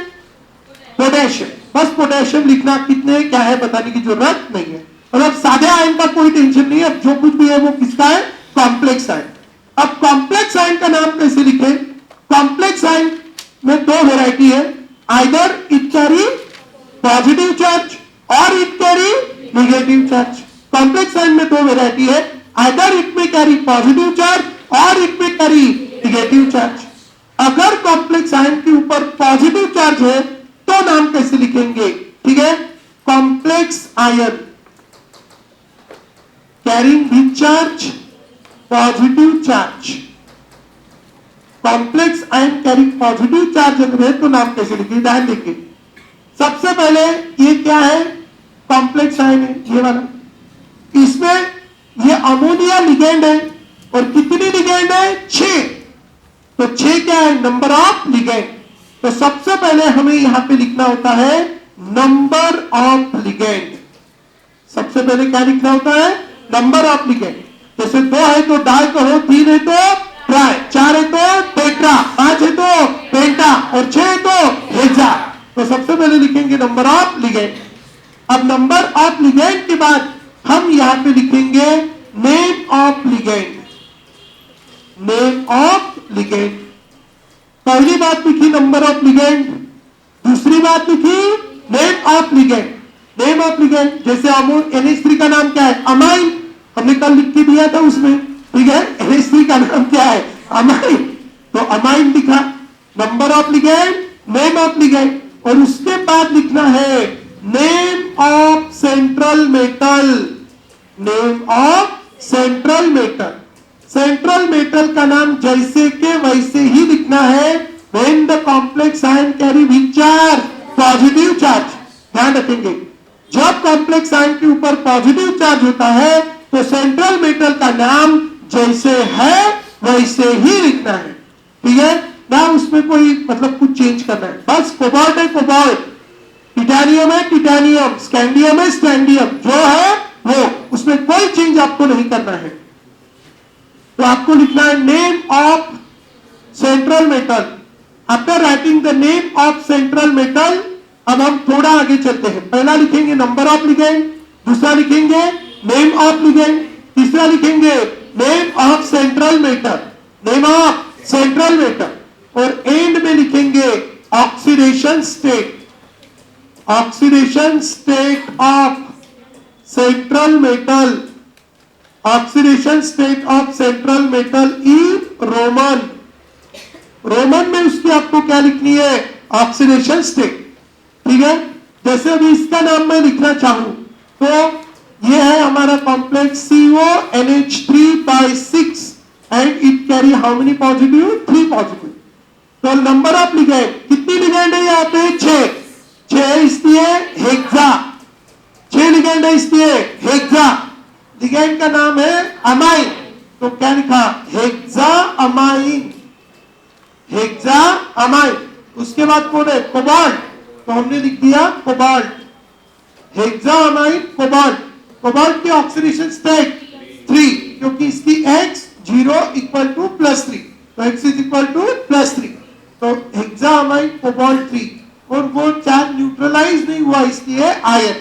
पोटेशियम। बस पोटेशियम लिखना, कितने क्या है बताने की जरूरत नहीं है। और अब सादे आयन का कोई टेंशन नहीं है, अब जो कुछ भी है वो किसका है? Complex ion. अब कॉम्प्लेक्स आयन का नाम कैसे लिखे? कॉम्प्लेक्स आयन में दो वेराइटी है, either it carry positive charge और it carry negative charge. Complex ion में दो वेराइटी है, आइदर इट में कैरी पॉजिटिव चार्ज और इट में कैरी नेगेटिव चार्ज। अगर कॉम्प्लेक्स आयन के ऊपर पॉजिटिव चार्ज है तो नाम कैसे लिखेंगे? ठीक है, कॉम्प्लेक्स आयन कैरिंग विच charge? Positive charge. Complex ion carrying positive charge अगर है तो नाम कैसे लिखेंगे? ध्यान देखिए, सबसे पहले ये क्या है? कॉम्प्लेक्स आयन है ये वाला। इसमें ये अमोनिया लिगेंड है, और कितनी लिगेंड है? 6। तो 6 क्या है? Number of ligand. तो सबसे पहले हमें यहां पे लिखना होता है नंबर ऑफ लिगेंड। सबसे पहले क्या लिखना होता है? Number of ligand. जैसे 2 है तो डाई कहो, 3 है तो ट्राई, 4 है तो टेट्रा, 5 है तो पेंटा, और 6 है तो हेक्सा। तो सबसे पहले लिखेंगे नंबर ऑफ लिगेंड। अब नंबर ऑफ लिगेंड के बाद हम यहां पे लिखेंगे name of ligand. Name of ligand. पहली बात लिखी नंबर ऑफ लिगेंड, दूसरी बात लिखी name of ligand. Name of ligand, जैसे NH3 का नाम क्या है? अमाइन। हमने कल लिख के दिया था उसमें, ठीक है। NH3 का नाम क्या है? अमाइन। तो अमाइन लिखा। Number of ligand, name of ligand, और उसके बाद लिखना है name of central metal. Name of central metal. Central metal का नाम जैसे के वैसे ही लिखना है। When the complex ion carry which charge? Positive charge. ध्यान रखेंगे, जब कॉम्प्लेक्स आयन के ऊपर पॉजिटिव चार्ज होता है तो सेंट्रल मेटल का नाम जैसे है वैसे ही लिखना है, ठीक है ना। उसमें कोई मतलब कुछ चेंज करना है? बस कोबाल्ट है कोबाल्ट, टिटेनियम है टिटेनियम, स्कैंडियम है स्कैंडियम, जो है वो, उसमें कोई चेंज आपको नहीं करना है। तो आपको लिखना है name of central metal. After writing the name of central metal, अब हम थोड़ा आगे चलते हैं। पहला लिखेंगे नंबर ऑफ लिगेंड, दूसरा लिखेंगे नेम ऑफ लिगेंड, तीसरा लिखेंगे name of central metal. Name of central metal, और एंड में लिखेंगे oxidation state. Oxidation state of central metal. Oxidation state of central metal in Roman. Roman में उसकी आपको क्या लिखनी है? ऑक्सीडेशन स्टेट, ठीक है। जैसे अभी इसका नाम मैं लिखना चाहूं तो ये है हमारा complex CONH3/6 and it carry how many positive? 3 positive. तो नंबर ऑफ लिगेंड, कितनी लिगेंड है यहाँ पे? 6 इसलिए हेक्सा। 6 लिगेंड है इसलिए हेक्सा। लिगेंड का नाम है अमाइन, तो क्या लिखा? Hexa amine. Hexa amine. उसके बाद कौन है? कोबाल्ट, तो हमने लिख दिया cobalt. Hexa amine cobalt. Cobalt की ऑक्सीडेशन स्टेट 3, क्योंकि इसकी X 0 इक्वल टू +3, तो X इज इक्वल टू +3, तो हेक्सा अमाइन कोबाल्ट 3। और वो चार्ज न्यूट्रलाइज नहीं हुआ इसलिए आयन।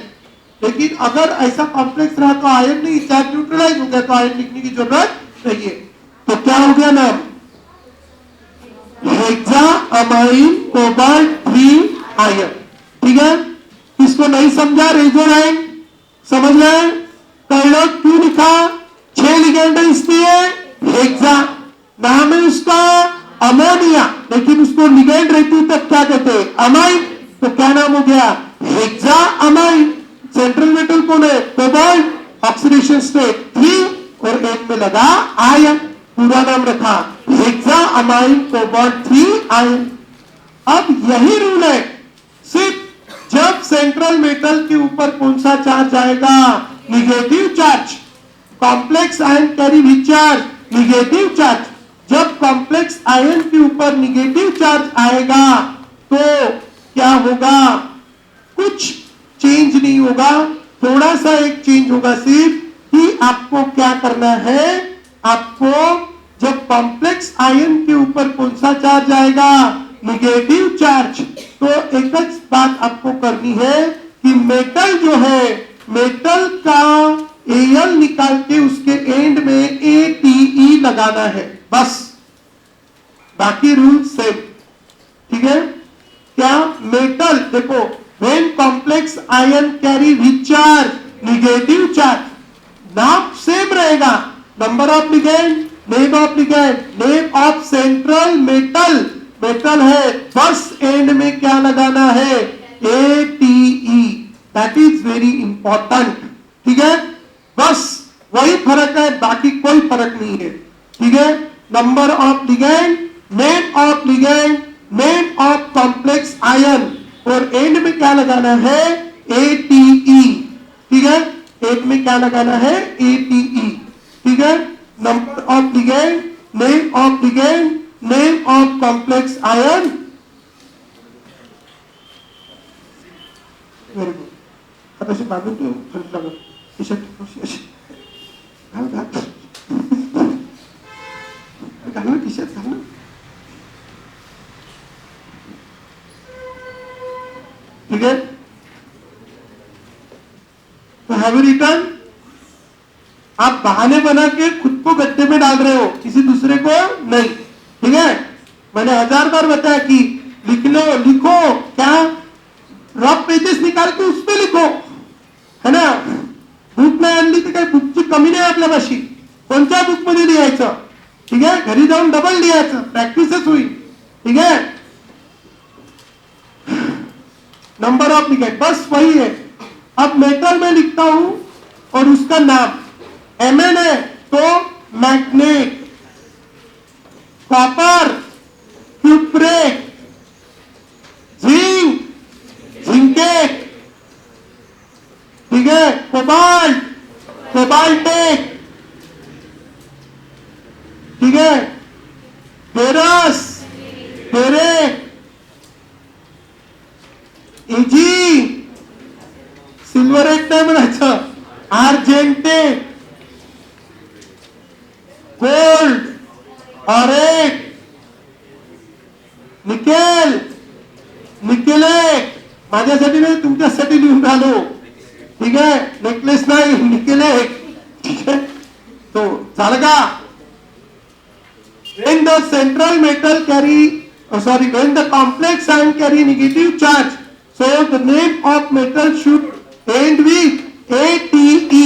लेकिन अगर ऐसा कॉम्प्लेक्स रहा तो आयन नहीं, चार्ज न्यूट्रलाइज हो गया तो आयन लिखने की जरूरत नहीं है। तो क्या हो गया नाम? हेक्सा अमाइन कोबाल्ट 3 आयन, ठीक है। इसको नहीं समझा? रेजो लाइन समझ रहे? कलर क्यों लिखा? 6 लिगेंड है इसलिए हेक्सा। नाम है उसका अमोनिया, लेकिन उसको लिगेंड रहती तब क्या कहते हैं? अमाइन। तो क्या नाम हो गया? Hexa amine. सेंट्रल मेटल कौन है? कोबाल्ट। ऑक्सीडेशन स्टेट 3 और एंड में लगा आयन, पूरा नाम रखा हेक्सा अमाइन कोबाल्ट 3 आयन। अब यही रूल है, सिर्फ जब सेंट्रल मेटल के ऊपर कौन सा चार्ज आएगा, negative charge, complex ion carry which charge, negative charge. जब कॉम्प्लेक्स आयन के ऊपर निगेटिव चार्ज आएगा तो क्या होगा, कुछ चेंज नहीं होगा, थोड़ा सा एक चेंज होगा सिर्फ कि आपको क्या करना है, आपको जब कॉम्प्लेक्स आयन के ऊपर कौन सा चार्ज आएगा, निगेटिव चार्ज, तो एक बात आपको करनी है कि मेटल जो है, मेटल का Al निकाल के उसके एंड में ATE लगाना है, बस, बाकी रूल सेम। ठीक है, क्या मेटल देखो, when complex ion carry which charge, negative charge, नाम सेम रहेगा, number of ligand, name of ligand, name of central metal, metal है, बस एंड में क्या लगाना है, ATE, that is very important. ठीक है, बस वही फर्क है, बाकी कोई फर्क नहीं है। ठीक है, number of ligand, name of ligand, name of complex ion, और एंड में क्या लगाना है, ATE। ठीक है, एंड में क्या लगाना है, ATE। ठीक है, number of ligand, name of ligand, name of complex ion. Very good. आता अशी बांधून ठेव, फरक लागत घाल घाल घाल ना, टी शर्ट घाल ना। ठीक है, तो हैव यू रिटर्न, आप बहाने बना के खुद को गड्ढे में डाल रहे हो, किसी दूसरे को नहीं। ठीक है, मैंने 1000 बार बताया कि लिख लो, लिखो, क्या रफ पेजेस निकाल के उस पे लिखो, है ना। बुक नाही आणली तर काही बुकची कमी नाही आपल्यापाशी, कोणत्या बुक मध्ये लिहायचं, ठीक आहे, घरी जाऊन डबल लिहायचं, प्रॅक्टिसच होईल। ठीक है, नंबर ऑफ लिगेंड, बस वही है। अब मेटल में लिखता हूं और उसका नाम, Mn है तो मैग्नेट, कॉपर, क्यूप्रेट, जिंक, जिंकेट, ठीक है, कोबाल्ट, कोबाल्टेट, ठीक है, फेरस, फेरेट, एजी, सिल्वरेट नाही म्हणायचं, आर्जेंटेट, गोल्ड, ऑरेट, निकेल, निकेलेट, माझ्यासाठी नाही तुमच्यासाठी लिहून राहिलो। ठीक है, नेकलेस नाही, निकेलेट। ठीक है, तो झालं का। when the central metal carry when the complex ion carry negative charge, so the name of metal should end with ATE,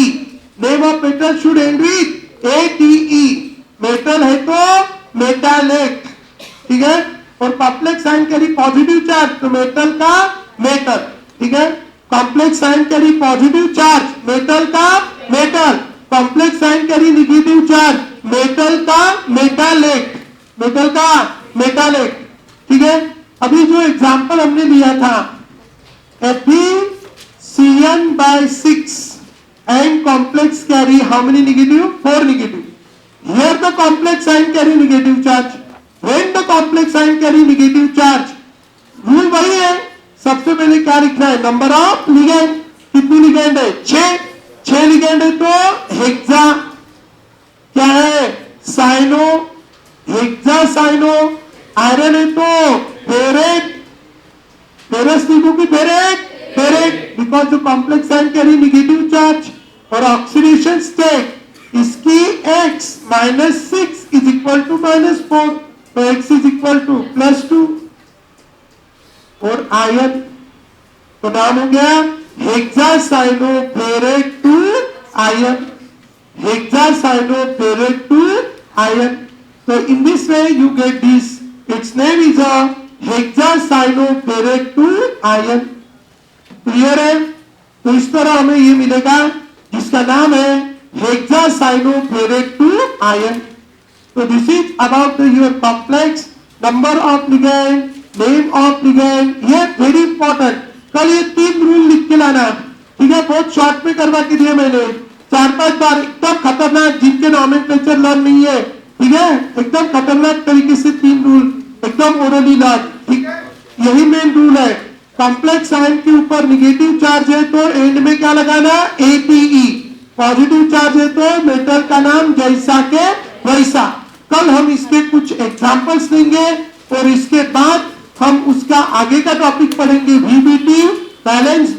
name of metal should end with ATE, metal है तो मेटालेट। ठीक है, और complex ion carry positive charge, तो metal का metal. ठीक है, complex ion carry positive charge, metal का metal, complex ion carry negative charge, metal का मेटालेट, मेटल का मेटालेट। ठीक है, अभी जो एग्जांपल हमने लिया था, FeCN/6 and complex carry how many negative? 4 negative. Here the complex ion carry negative charge. When the complex ion carry negative charge, rule वही है, सबसे पहले क्या लिखना है, नंबर ऑफ लिगेंड, कितनी लिगेंड है, 6 लिगेंड है तो हेक्सा, क्या है, साइनो, हेक्सा साइनो, आयरन है तो फेरेट, फेरस लिखो कि ferrate, ferrate, because the complex ion carry negative charge, और ऑक्सीडेशन स्टेट इसकी x -6 इज इक्वल टू -4, तो x इज इक्वल टू +2, और आयन, तो नाम हो गया हेक्सासाइनोफेरेट 2 आयन, हेक्सासाइनोफेरेट 2 आयन। तो in this way you get this, it's name is a hexacyanoferrate 2 ion. Clear है, तो इस तरह हमें ये मिलेगा जिसका नाम है hexacyanoferrate to iron. So this is about your complex, number of ligand, name of ligand. ये very important. कल ये 3 रूल लिख के लाना, ठीक है? बहुत शॉर्ट में करवा के दिए मैंने, 4-5 बार, एकदम खतरनाक, जिनके नॉमेनक्लेचर लर्न नहीं है, ठीक है? एकदम खतरनाक तरीके से 3 रूल एकदम ओरली लर्न, ठीक है? यही मेन रूल है। कॉम्प्लेक्स आयन के ऊपर निगेटिव चार्ज है तो एंड में क्या लगाना? APE। पॉजिटिव चार्ज है तो मेटल का नाम जैसा के वैसा। कल हम इसके कुछ एग्जांपल्स लेंगे और इसके बाद हम उसका आगे का टॉपिक पढ़ेंगे VBT, बैलेंस